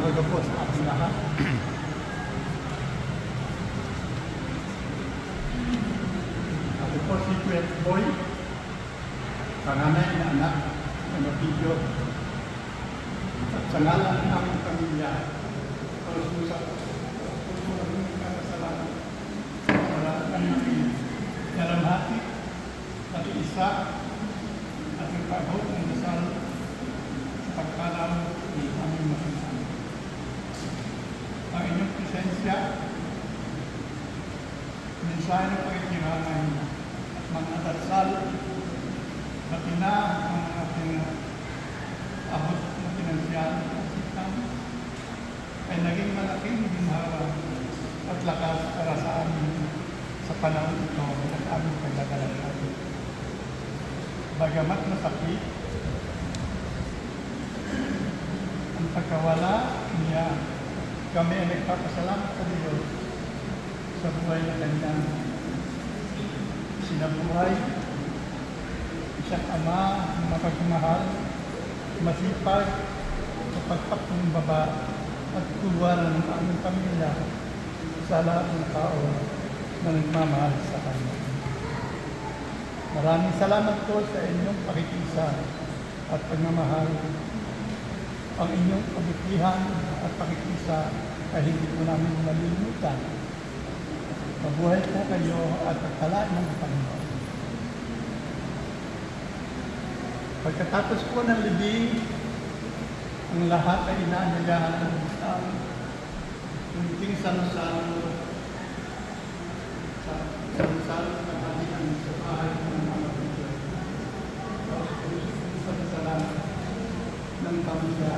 Bago po sa ating lahat. Ako po si Kuya Boy, panganay na anak ng Mapidyo. At sa ngalan ng aming pamilya, palususa po ng kasalanan para kami nalamhati at isa at ang pag-hope ng dasal sa pagkalaw ng aming masinsan. Ang inyong presensya, mensahe ng pagkikiramay at mga dasal na ang ating abot na pinansyal ay naging malaking ginhawa at lakas para sa amin sa panahon ito at aming pagdadalagan. Bagamat masakit, ang pagkawala niya, kami ay nagpapasalamat sa Diyos sa buhay na kanyang sinabuhay. Isang ama na mapagmahal, masipag, sa pagpakumbaba at tuwaran ng aming pamilya sa lahat ng tao na nagmamahal sa kanya. Maraming salamat po sa inyong pakikisa at pagmamahal. Ang inyong kabutihan at pakikisa ay hindi po namin malilimutan. Mabuhay po kayo at pagtalaan ng Panginoon. Pagkatapos po ng libing, ang lahat ay inaanyayahan ng Islam. Kunting sama-sama sa naghatian sa bahay ng mga Panginoon. Sa salamat ng pamilya.